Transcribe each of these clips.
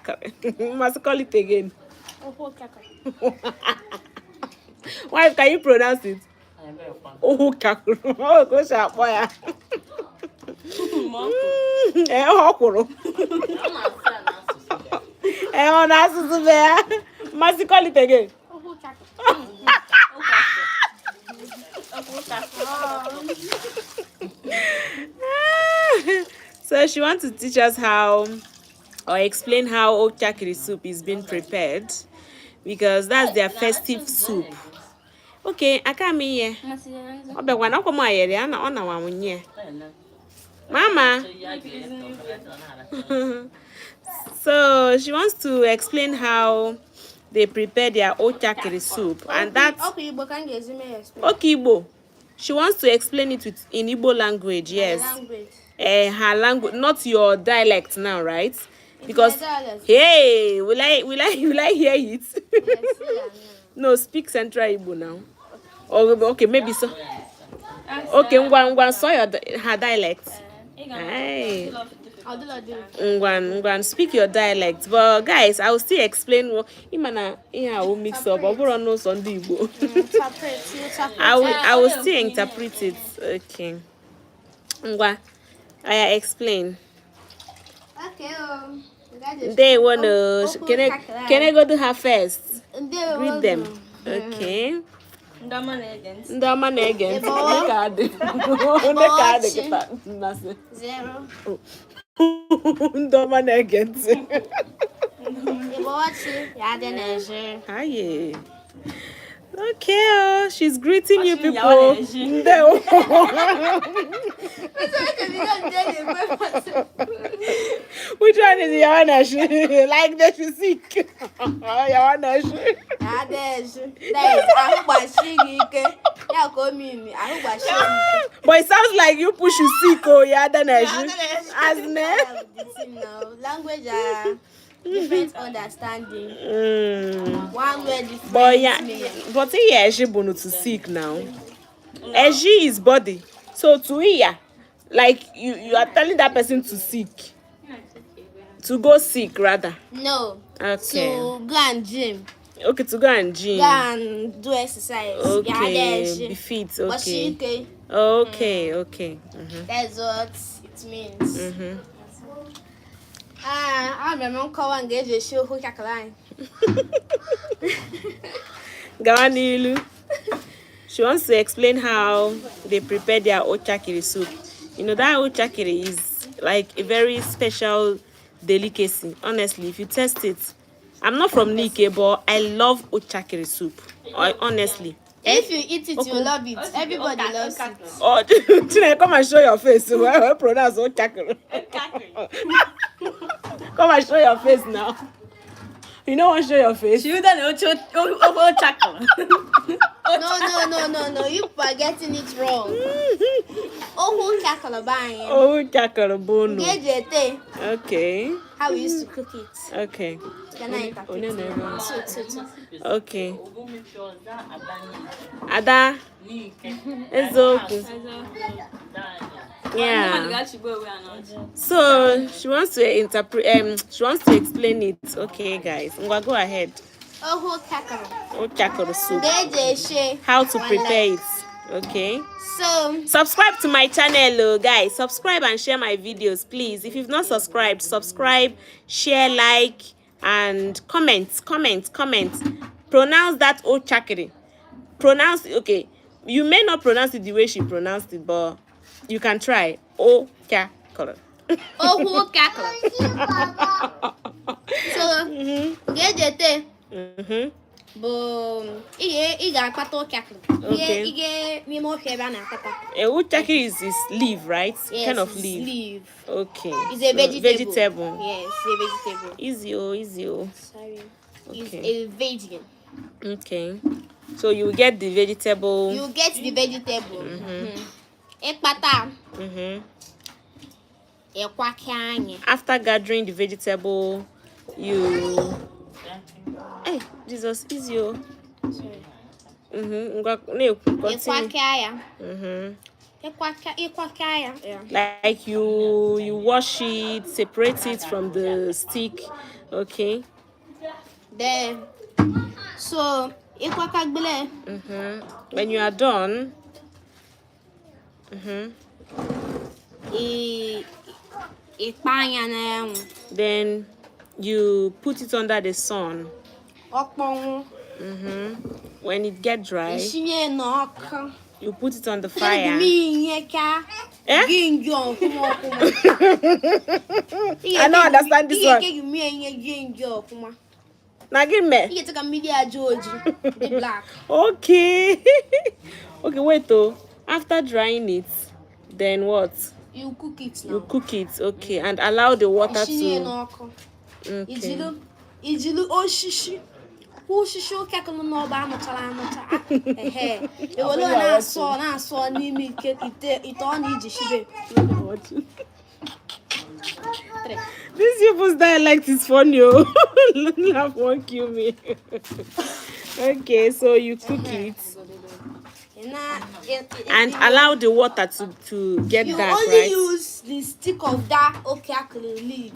Uchakiri. Must call it again. Uchakiri. Why can you pronounce it? Uchakiri. Oh, go sharp boy. Okoro. On assume be. Must call it again. So she wants to teach us how or explain how Uchakiri soup is being prepared because that's their festive soup. Okay, I can't be here. But when I come here, I'm on one year. Mama. So she wants to explain how they prepare their Uchakiri soup, and that's Okay, Igbo. She wants to explain it in Igbo language. Yes. Her language, not your dialect now, right? Because hey, will I hear it? Yes, No, speak Central Igbo now. Or okay, maybe so. Okay, Ngwan saw her dialect. Hey. Ngwan, speak your dialect. But guys, I will still explain what Imana will mix up. I will still interpret it. Okay. Ngwan, I explain. Okay. They wanna can I go to her first? Greet them. Okay. Ndama again. Zero. Ndama again. Hi. Okay, she's greeting you people. Which one is Yawanash? Like that you sick. Yawanash. But it sounds like you push you sick, oh Yawanash. As language different understanding. One word different. But yeah, but yeah, she to sick now. Eji is body. So to hear, like you are telling that person to sick. To go sick rather. No. Okay. To go and gym. Okay, to go and gym. Go and do exercise. Okay. Be fit. Okay. Okay. That's what it means. I'm a monk and get a show who can climb. Gawanilu. She wants to explain how they prepare their Uchakiri soup. You know that Uchakiri is like a very special delicacy. Honestly, if you test it, I'm not from Nike, but I love Uchakiri soup. Honestly. If you eat it, you love it. Everybody loves it. Oh, come and show your face. Well, pronounce Uchakiri. Come and show your face now. You don't want to show your face? No. You are getting it wrong. Okay. How we used to cook it. Okay. Can I interpret? Okay. Ada. Ezoku. Yeah. So she wants to interpret. She wants to explain it. Okay, guys. Go ahead. Uchakiri soup. How to prepare it. Okay. So subscribe to my channel, guys. Subscribe and share my videos, please. If you've not subscribed, subscribe, share, like, and comment. Pronounce that Uchakiri. Pronounce okay. You may not pronounce it the way she pronounced it, but you can try. Uchakiri. So get the Uchakiri is leaf, right? Yes, kind of leaf. Okay. It's a vegetable. Yes, a vegetable. Easy. Sorry. Okay. It's a vegetable. Okay. So you get the vegetable. After gathering the vegetable, you. Hey, Jesus, easy. Like you wash it, separate it from the stick. Okay. Then, so ikwakagbele. When you are done, Ipanya na then you put it under the sun. okponwu. When it get dry, Ishinye n'ọkụ. you put it on the fire. I I don't understand this one. Now give me. The black. Okay. Okay, wait though. After drying it, then what? You cook it now. You cook it, okay, and allow the water to. Okay. Ijilu oshishi. Oshishi okekulu n'ọba anụchara anụcha. Ewelu na-asọ n'ime ite ọ na-iji shibe. This people's dialect is funny. Oh. Laugh won't kill me. Okay, so you cook it and allow the water to get dark, right? You only use the stick of that Uchakiri leaf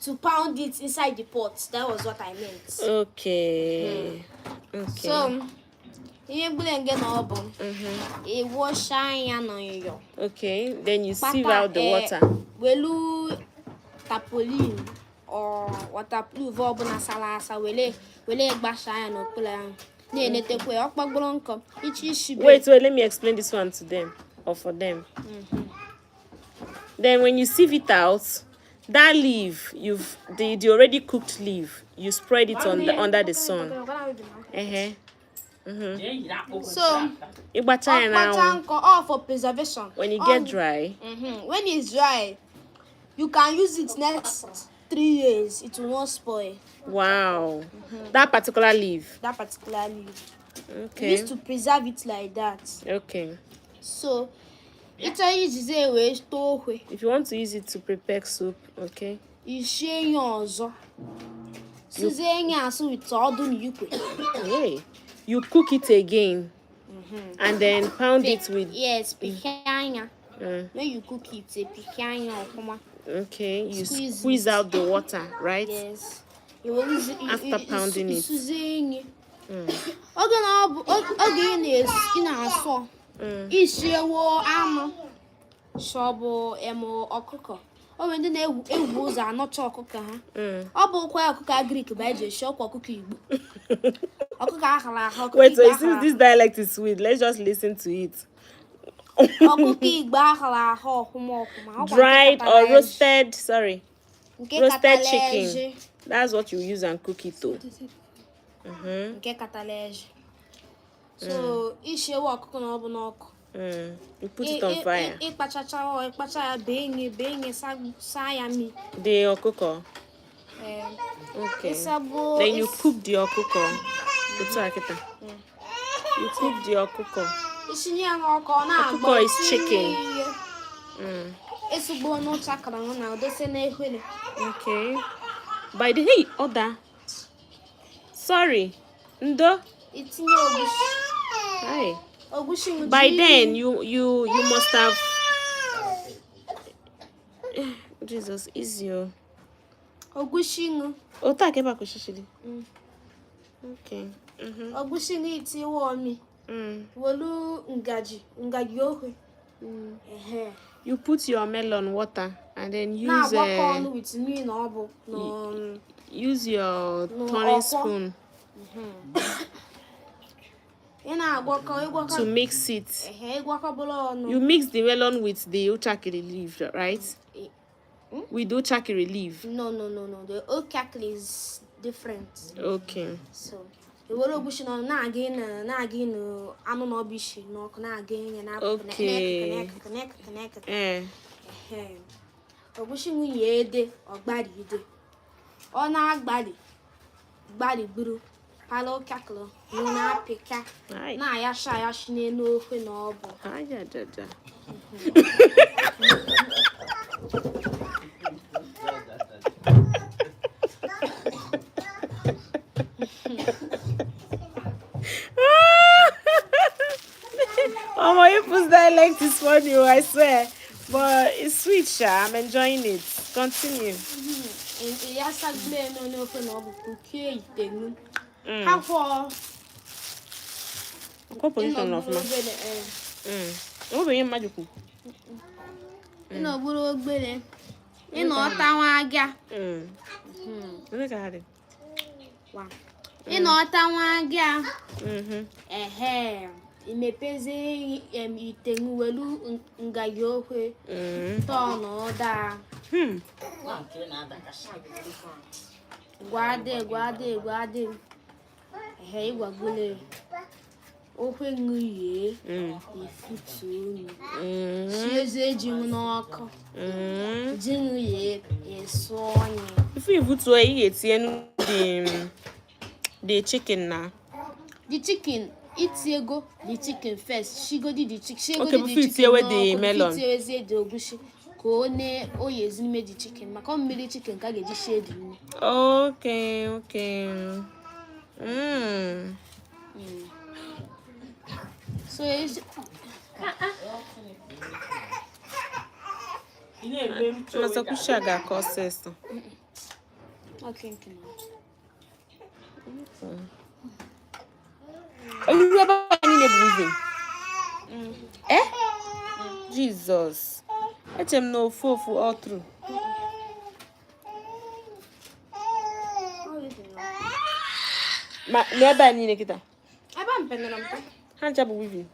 to pound it inside the pot. That was what I meant. Okay. Okay. So, okay, then you sieve out the water. Welu tapolin or waterproof obuna salasa wele gbasha no pula. Wait, let me explain this one to them or for them. Then when you sieve it out, that leaf, the already cooked leaf, you spread it on under the sun. So, all for preservation. When it get dry, when it's dry, you can use it next 3 years. It will not spoil. Wow. That particular leaf. Okay. We used to preserve it like that. Okay. So, it's a easy way to if you want to use it to prepare soup, okay. You share yours. Hey, you cook it again, and then pound it with. Yes, picanha. When you cook it, picanha. Okay, you squeeze out the water, right? Yes. After pounding it. When the egos are not chocolate, Greek by Igbo. Wait, so since this dialect is sweet, let's just listen to it. Dried or roasted, roasted chicken. That's what you use and cook it though. So, you put it on fire. The okoko. Okay. Then you cook the okoko. You cook the okoko. Okoko is chicken. Okay. By the order. Sorry. Ndo. Hi. By then you must have. Jesus, is you. Ogushingu. Otakeba kushishili. Okay. Ogushingu iti womi. Wolu ngaji ohwe. You put your melon water and then use use your turning spoon to mix it. You mix the melon with the Uchakiri leaf, right? With Uchakiri leaf. No. The Uchakiri is different. Okay. So okay. Palo kaklo, na pika, na yasha no finobo. Oh my people's dialect is funny, I swear. But it's sweet, Sha. I'm enjoying it. Continue. ya sagbule no no fe no bu kuke itenu. Ha ho. Ko position of ma. O be yin majuku. Ino buru ogbere. Ino otanwa aga. Ene ka hade. Wa. Ino otanwa aga. Imepeze itenu welu ngaji okwe. Tono da. Guade. Igwagule. Okwe nguye. Ifutu. Sieze jimu n'ọkụ. Jimu ye esonye. If you put away etie the chicken na. The chicken, itiego the chicken first. She go the chicken. Okay, before you tear away the melon. The ogushi. Ko ne oyezi n'ime the chicken. Maka mmiri chicken ka ga-eji shade ni. Okay. So it's Masa kushaga process. okay. You ever breathing? Jesus. Let him know fufu all through. Ma neba ni kita. Aba mpenda na mpa. Hancha bu weaving.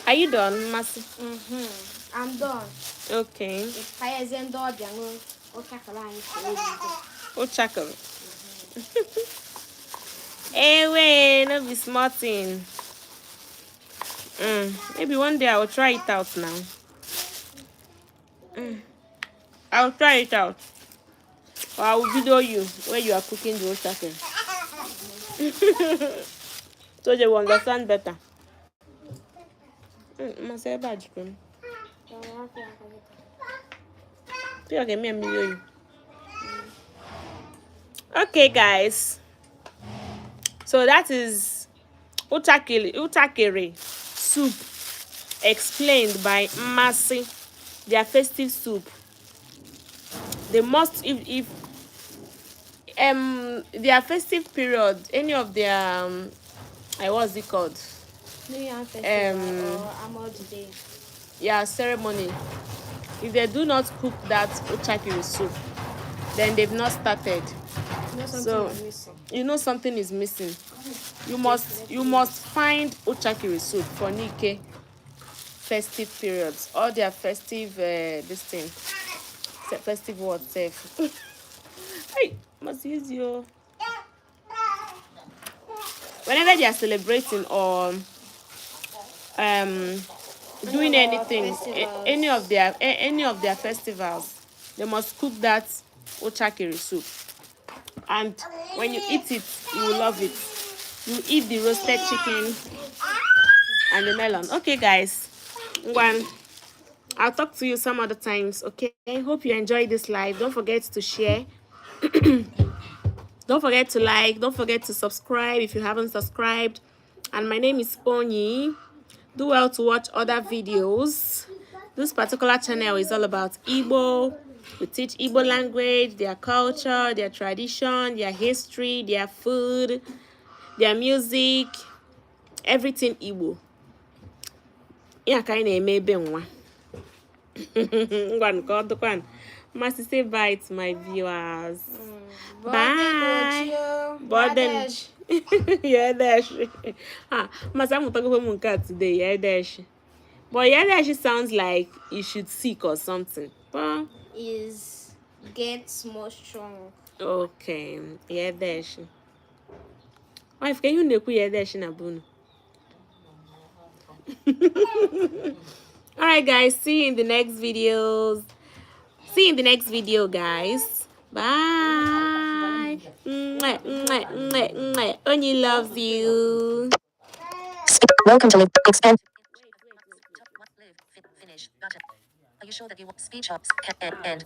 Are you done, Masi? I'm done. Okay. Kaya zendo biango okakala anyị Uchakiri. Wait, no be small thing. Maybe one day I will try it out now. I'll try it out. Or I will video you where you are cooking the Uchakiri. So they will understand better. Must say bad cream. Okay, guys. So that is Uchakiri soup explained by Masi. Their festive soup. They must if their festive period, any of their what's it called? New Year festival or Amod Day. Yeah, ceremony. If they do not cook that Uchakiri soup, then they've not started. You know something is missing. You must find Uchakiri soup for Nike festive periods. All their festive festive word safe. Hey, must use your whenever they are celebrating or doing anything, any of their festivals, they must cook that Uchakiri soup. And when you eat it, you will love it. You eat the roasted chicken and the melon. Okay, guys. I'll talk to you some other times. Okay. I hope you enjoyed this live. Don't forget to share. Don't forget to like. Don't forget to subscribe if you haven't subscribed. And my name is Onyi. Do well to watch other videos. This particular channel is all about Igbo. We teach Igbo language, their culture, their tradition, their history, their food, their music, everything Igbo. Yeah, kind of maybe one. Must say bye to my viewers. Bye. Bye. Yeah, dash. Masamu talk about Munka today. Yeah, dash. But yeah, dash sounds like you should seek or something. But Is gets more strong. okay. Yeah, dash. Why can you neku yeah dash na bunu? Alright, guys. See you in the next videos. See you in the next video, guys. Bye. Only loves you. Welcome to Live Expand. Finish button. Are you sure that you want speech ups and